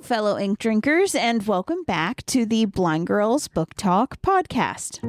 fellow ink drinkers, and welcome back to the Blind Girls Book Talk podcast.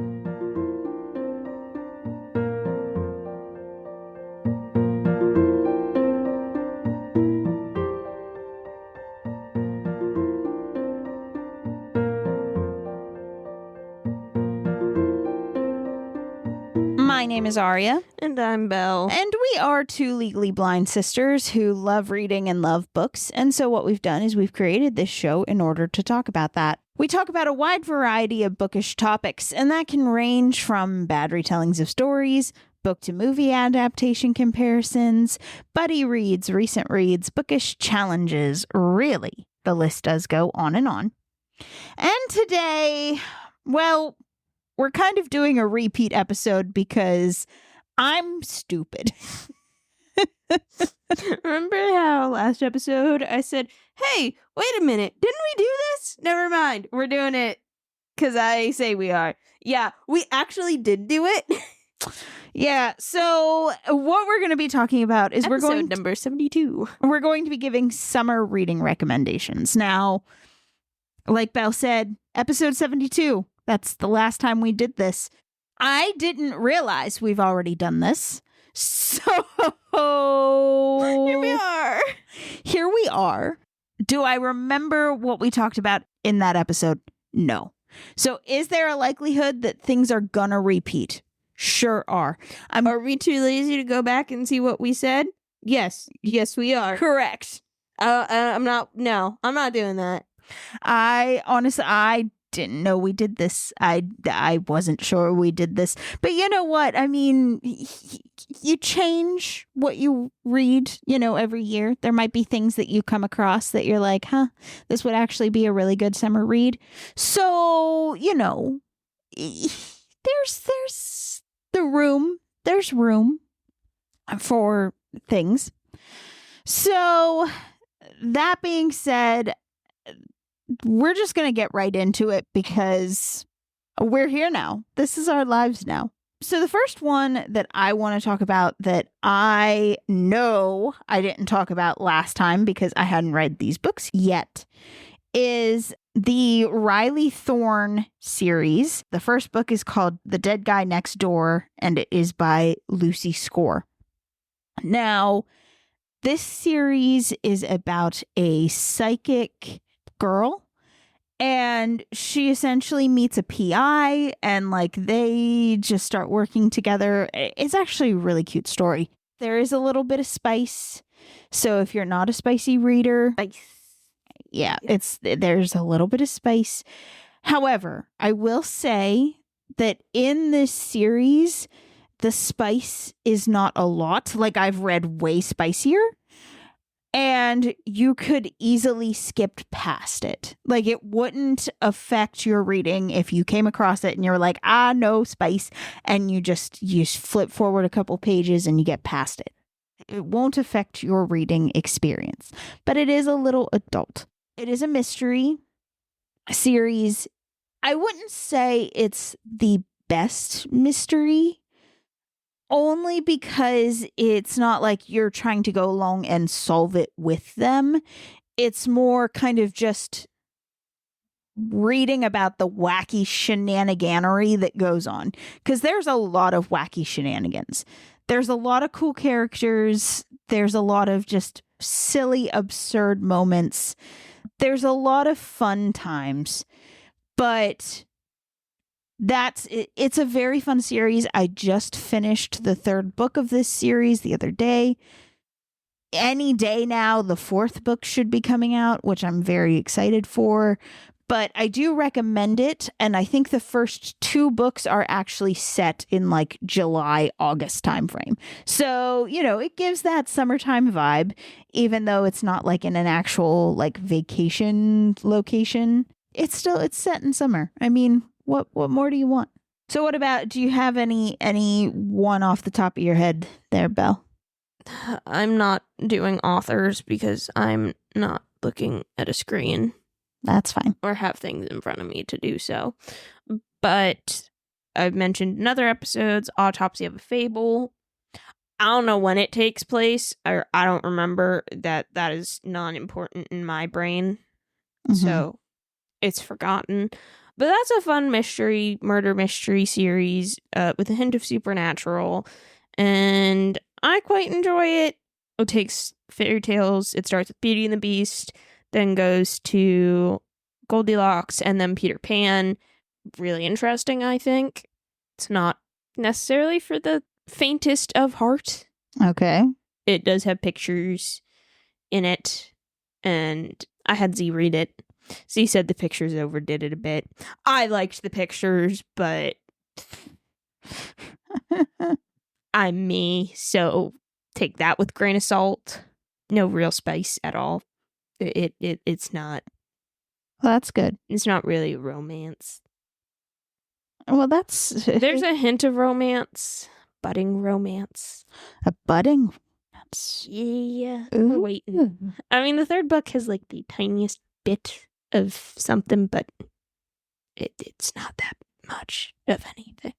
My name is Aria. And I'm Belle. And we are two legally blind sisters who love reading and love books. And so what we've done is we've created this show in order to talk about that. We talk about a wide variety of bookish topics, and that can range from bad retellings of stories, book to movie adaptation comparisons, buddy reads, recent reads, bookish challenges. Really, the list does go on and on. And today, well, we're kind of doing a repeat episode because I'm stupid. Remember how last episode I said, hey, wait a minute, didn't we do this? Never mind, we're doing it because I say we are. Yeah, we actually did do it. Yeah, so what we're going to be talking about is Episode number 72. We're going to be giving summer reading recommendations. Now, like Belle said, episode 72. That's the last time we did this. I didn't realize we've already done this. So Here we are. Here we are. Do I remember what we talked about in that episode? No. So is there a likelihood that things are gonna repeat? Sure are. Are we too lazy to go back and see what we said? Yes, we are. Correct. I'm not doing that. I didn't know we did this. I wasn't sure we did this. But you know what? I mean, you change what you read, every year. There might be things that you come across that you're like, this would actually be a really good summer read. So, there's the room. There's room for things. So, that being said, we're just going to get right into it because we're here now. This is our lives now. So the first one that I want to talk about that I know I didn't talk about last time because I hadn't read these books yet is the Riley Thorne series. The first book is called The Dead Guy Next Door, and it is by Lucy Score. Now, this series is about a psychic girl, and she essentially meets a PI, and they just start working together. It's actually a really cute story. There is a little bit of spice, so if you're not a spicy reader, there's a little bit of spice. However, I will say that in this series, the spice is not a lot. I've read way spicier. And you could easily skip past it. It wouldn't affect your reading if you came across it and you're like, no spice. And you flip forward a couple pages and you get past it. It won't affect your reading experience. But it is a little adult. It is a mystery series. I wouldn't say it's the best mystery, only because it's not like you're trying to go along and solve it with them. It's more kind of just reading about the wacky shenaniganery that goes on. Because there's a lot of wacky shenanigans. There's a lot of cool characters. There's a lot of just silly, absurd moments. There's a lot of fun times. But it's a very fun series. I just finished the third book of this series the other day. Any day now, the fourth book should be coming out, which I'm very excited for. But I do recommend it, and I think the first two books are actually set in July, August timeframe. So, it gives that summertime vibe, even though it's not in an actual vacation location. It's set in summer. I mean, what more do you want? So do you have any one off the top of your head there, Belle? I'm not doing authors because I'm not looking at a screen. That's fine. Or have things in front of me to do so. But I've mentioned in other episodes, Autopsy of a Fable. I don't know when it takes place, or I don't remember. That is non-important in my brain. So it's forgotten. But that's a fun murder mystery series with a hint of supernatural. And I quite enjoy it. It takes fairy tales. It starts with Beauty and the Beast, then goes to Goldilocks, and then Peter Pan. Really interesting, I think. It's not necessarily for the faintest of heart. Okay. It does have pictures in it, and I had Z read it. Z said the pictures overdid it a bit. I liked the pictures, but I'm me, so take that with a grain of salt. No real spice at all. It's not. Well, that's good. It's not really romance. Well, that's There's a hint of romance, budding romance. a budding romance. Yeah, we're waiting. I mean, the third book has like the tiniest bit of something, but it's not that much of anything.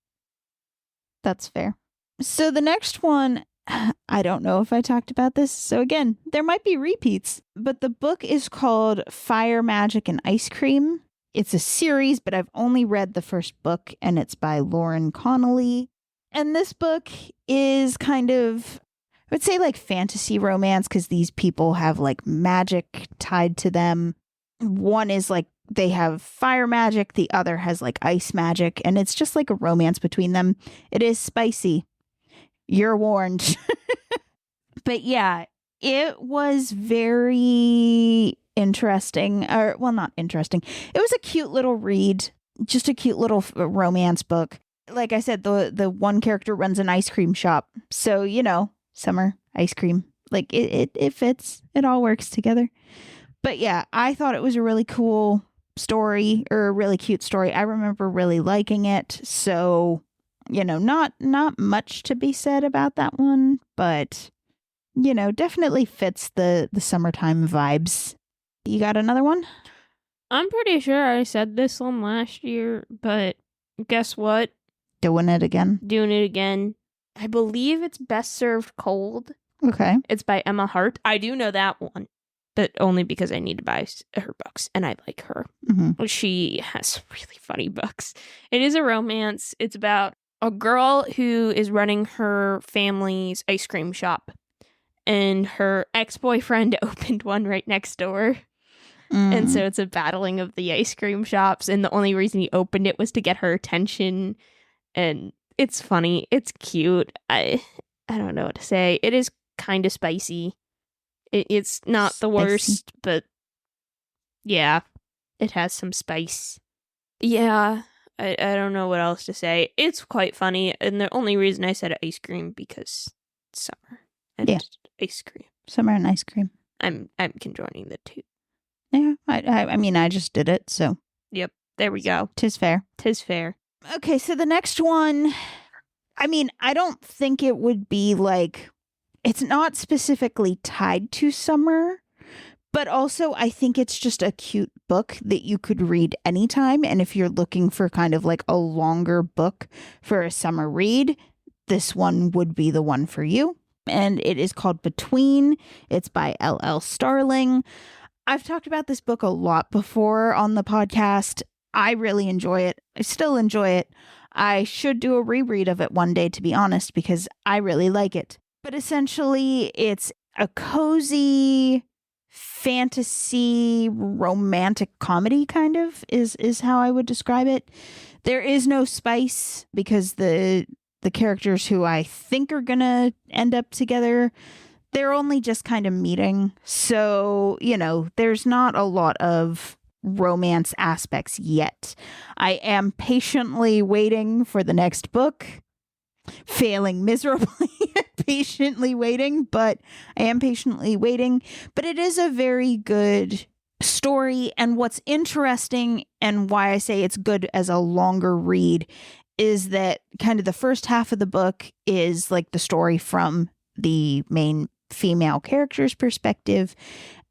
That's fair. So the next one, I don't know if I talked about this. So again, there might be repeats, but the book is called Fire, Magic, and Ice Cream. It's a series, but I've only read the first book, and it's by Lauren Connolly. And this book is kind of, I would say, like fantasy romance, because these people have like magic tied to them. One is like they have fire magic, the other has like ice magic, and it's just like a romance between them. It is spicy. You're warned. But yeah, it was very interesting. Or, well, not interesting. It was a cute little read. Just a cute little romance book. Like I said, the one character runs an ice cream shop. So, you know, summer ice cream. Like it fits. It all works together. But yeah, I thought it was a really cool story, or a really cute story. I remember really liking it. So, you know, not much to be said about that one, but, you know, definitely fits the summertime vibes. You got another one? I'm pretty sure I said this one last year, but guess what? Doing it again. Doing it again. I believe it's Best Served Cold. Okay. It's by Emma Hart. I do know that one, but only because I need to buy her books, and I like her. Mm-hmm. She has really funny books. It is a romance. It's about a girl who is running her family's ice cream shop, and her ex-boyfriend opened one right next door. And so it's a battling of the ice cream shops, and the only reason he opened it was to get her attention. And it's funny. It's cute. I don't know what to say. It is kind of spicy. It's not the worst, but yeah, it has some spice. Yeah, I don't know what else to say. It's quite funny, and the only reason I said ice cream because it's summer and ice cream. Summer and ice cream. I'm conjoining the two. Yeah, I mean, I just did it, so. Yep, there we go. Tis fair. Tis fair. Okay, so the next one, I mean, I don't think it would be like, it's not specifically tied to summer, but also I think it's just a cute book that you could read anytime. And if you're looking for kind of like a longer book for a summer read, this one would be the one for you. And it is called Between. It's by L.L. Starling. I've talked about this book a lot before on the podcast. I really enjoy it. I still enjoy it. I should do a reread of it one day, to be honest, because I really like it. But essentially, it's a cozy fantasy romantic comedy, kind of, is how I would describe it. There is no spice because the characters who I think are gonna end up together, they're only just kind of meeting. So, you know, there's not a lot of romance aspects yet. I am patiently waiting for the next book, failing miserably at patiently waiting, but I am patiently waiting. But it is a very good story. And what's interesting, and why I say it's good as a longer read, is that kind of the first half of the book is like the story from the main female character's perspective,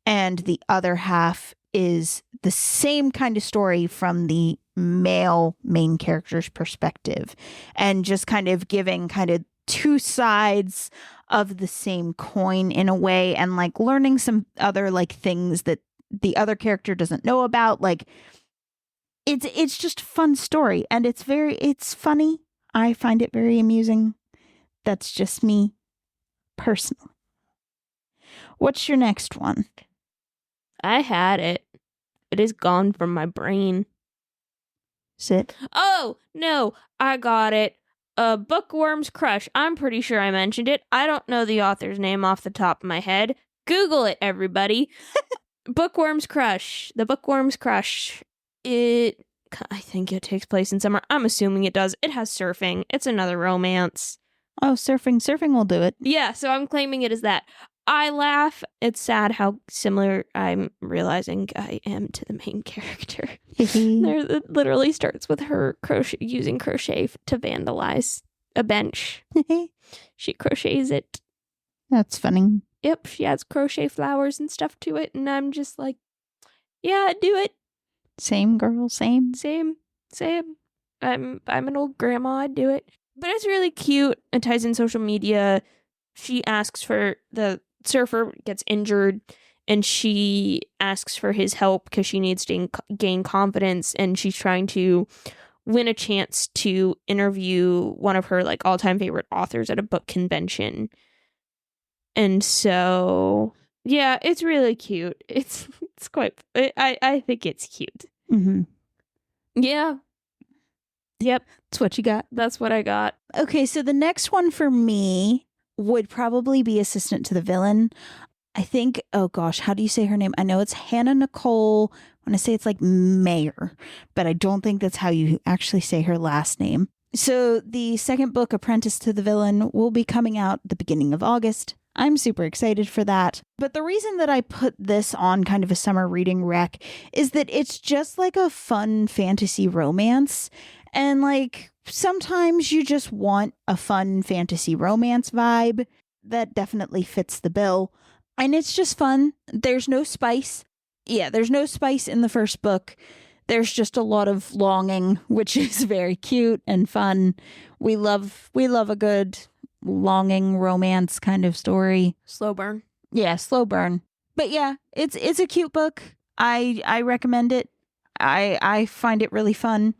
and the other half is the same kind of story from the male main character's perspective, and just kind of giving kind of two sides of the same coin in a way, and like learning some other like things that the other character doesn't know about. Like, it's just a fun story, and it's funny. I find it very amusing. That's just me personally. What's your next one? I had it. It is gone from my brain. Sit. Oh, no, I got it. Bookworm's Crush. I'm pretty sure I mentioned it. I don't know the author's name off the top of my head. Google it, everybody. Bookworm's Crush. The Bookworm's Crush. I think it takes place in summer. I'm assuming it does. It has surfing. It's another romance. Oh, surfing. Surfing will do it. Yeah, so I'm claiming it as that. I laugh. It's sad how similar I'm realizing I am to the main character. It literally starts with her using crochet to vandalize a bench. She crochets it. That's funny. Yep, she adds crochet flowers and stuff to it, and I'm just like, yeah, do it. Same, girl, same. Same. I'm an old grandma, I'd do it. But it's really cute. It ties in social media. She asks for the surfer gets injured, and she asks for his help because she needs to gain confidence, and she's trying to win a chance to interview one of her like all-time favorite authors at a book convention. And so, yeah, it's really cute. It's quite. I think it's cute. Mm-hmm. Yeah. Yep. That's what you got. That's what I got. Okay, so the next one for me would probably be Assistant to the Villain. I think, oh gosh, how do you say her name? I know it's Hannah Nicole. I want to say it's like Mayer, but I don't think that's how you actually say her last name. So the second book, Apprentice to the Villain, will be coming out at the beginning of August. I'm super excited for that. But the reason that I put this on kind of a summer reading rec is that it's just like a fun fantasy romance. And like sometimes you just want a fun fantasy romance vibe that definitely fits the bill. And it's just fun. There's no spice. Yeah, there's no spice in the first book. There's just a lot of longing, which is very cute and fun. We love a good longing romance kind of story. Slow burn. Yeah, slow burn. But yeah, it's a cute book. I recommend it. I find it really fun.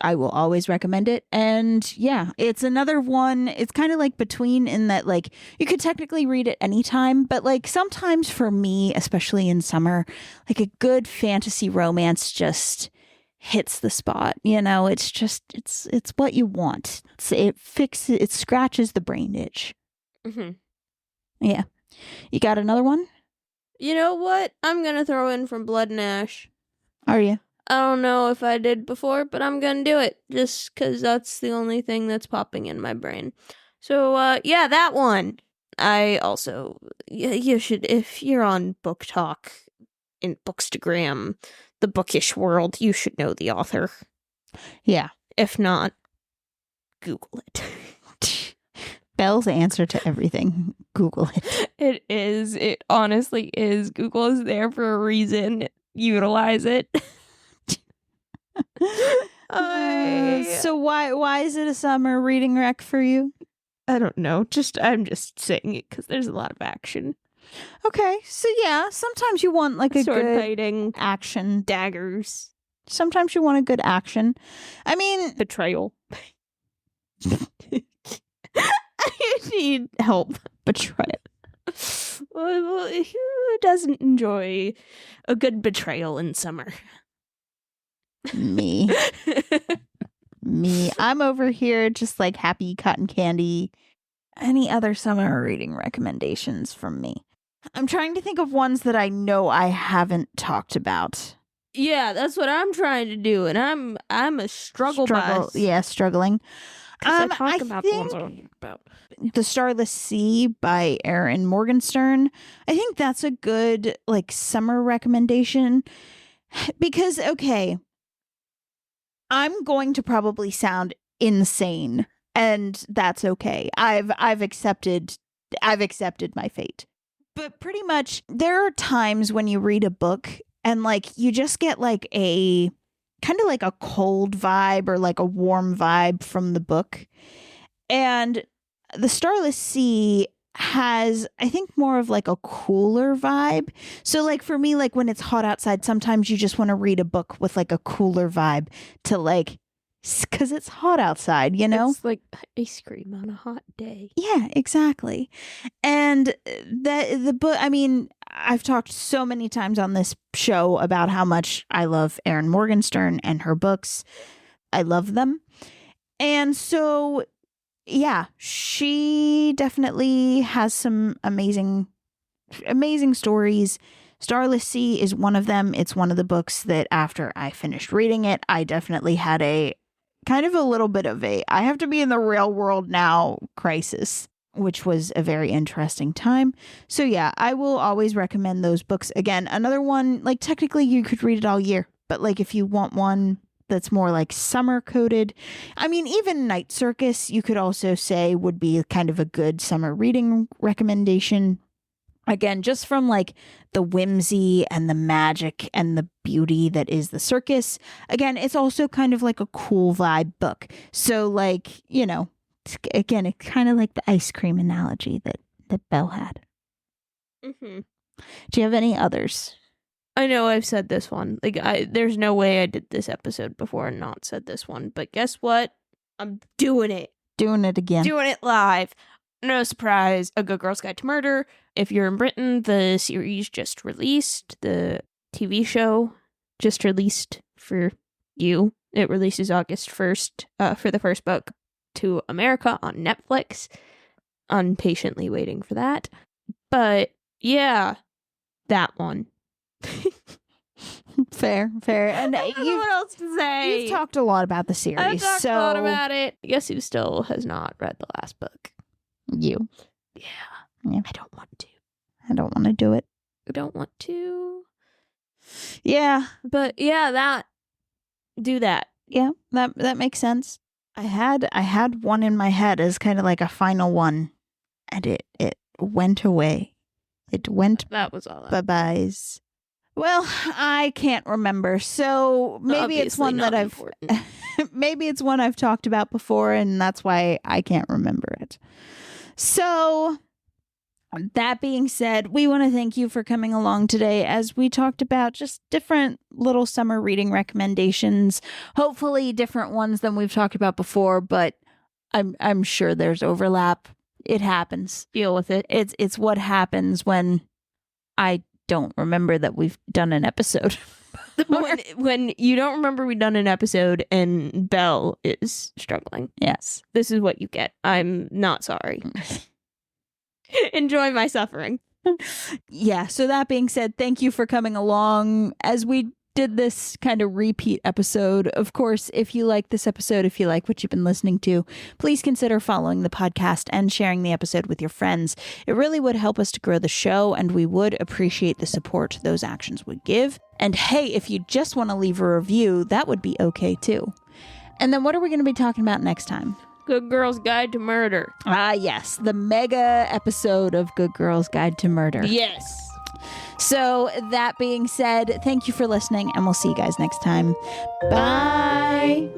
I will always recommend it. And yeah, it's another one. It's kind of like between in that like you could technically read it anytime, but like sometimes for me, especially in summer, like a good fantasy romance just hits the spot. You know, it's just it's what you want. It scratches the brain itch. Mm-hmm. Yeah. You got another one? You know what? I'm gonna throw in from Blood and Ash. Are you? I don't know if I did before, but I'm gonna do it just because that's the only thing that's popping in my brain. So, yeah, that one. I also, you should, if you're on Book Talk, in Bookstagram, the bookish world, you should know the author. Yeah. If not, Google it. Belle's answer to everything. Google it. It is. It honestly is. Google is there for a reason. Utilize it. So why is it a summer reading rec for you? I don't know. I'm just saying it because there's a lot of action. Okay, so yeah, sometimes you want like a Sword good fighting, action. daggers, Sometimes you want a good action. I mean, betrayal. I need help. betrayal. Well, who doesn't enjoy a good betrayal in summer? Me. I'm over here just like happy cotton candy. Any other summer reading recommendations from me? I'm trying to think of ones that I know I haven't talked about. Yeah, that's what I'm trying to do, and I'm a struggle bus. Yeah, struggling. I talk about the ones I don't talk about. The Starless Sea by Erin Morgenstern. I think that's a good like summer recommendation because okay, I'm going to probably sound insane, and that's okay. I've accepted my fate. But pretty much there are times when you read a book and like you just get like a kind of like a cold vibe or like a warm vibe from the book. And The Starless Sea has, I think, more of like a cooler vibe. So like for me, like when it's hot outside, sometimes you just want to read a book with like a cooler vibe to like, because it's hot outside, you know? It's like ice cream on a hot day. Yeah, exactly. And the book, I mean, I've talked so many times on this show about how much I love Erin Morgenstern and her books. I love them. And so, yeah, she definitely has some amazing stories. Starless Sea is one of them. It's one of the books that after I finished reading it, I definitely had a kind of a little bit of a I have to be in the real world now crisis, which was a very interesting time. So yeah, I will always recommend those books. Again, another one, like technically you could read it all year, but like if you want one that's more like summer coded. I mean, even Night Circus, you could also say would be kind of a good summer reading recommendation. Again, just from like the whimsy and the magic and the beauty that is the circus. Again, it's also kind of like a cool vibe book. So like, you know, again, it's kind of like the ice cream analogy that Belle had. Mm-hmm. Do you have any others? I know I've said this one. Like, there's no way I did this episode before and not said this one. But guess what? I'm doing it. Doing it again. Doing it live. No surprise. A Good Girl's Guide to Murder. If you're in Britain, the series just released. The TV show just released for you. It releases August 1st for the first book to America on Netflix. I'm patiently waiting for that. But yeah, that one. Fair. And I don't know what else to say. You've talked a lot about the series. I've talked a lot about it. I guess who still has not read the last book? You. Yeah. Yeah. I don't want to. I don't want to do it. I don't want to. Yeah. But yeah, do that. Yeah, that makes sense. I had one in my head as kind of like a final one, and it went away. It went That was all. bye-byes. Well, I can't remember. So maybe it's one that maybe it's one I've talked about before, and that's why I can't remember it. So that being said, we want to thank you for coming along today as we talked about just different little summer reading recommendations. Hopefully different ones than we've talked about before, but I'm sure there's overlap. It happens. Deal with it. It's what happens when I don't remember that we've done an episode. when you don't remember we've done an episode and Belle is struggling. Yes. This is what you get. I'm not sorry. Enjoy my suffering. Yeah. So that being said, thank you for coming along as we did this kind of repeat episode. Of course, if you like this episode, if you like what you've been listening to, please consider following the podcast and sharing the episode with your friends. It really would help us to grow the show, and we would appreciate the support those actions would give. And hey, if you just want to leave a review, that would be okay too. And then what are we going to be talking about next time? Good Girl's Guide to Murder. Ah, yes. The mega episode of Good Girl's Guide to Murder. Yes. So that being said, thank you for listening, and we'll see you guys next time. Bye.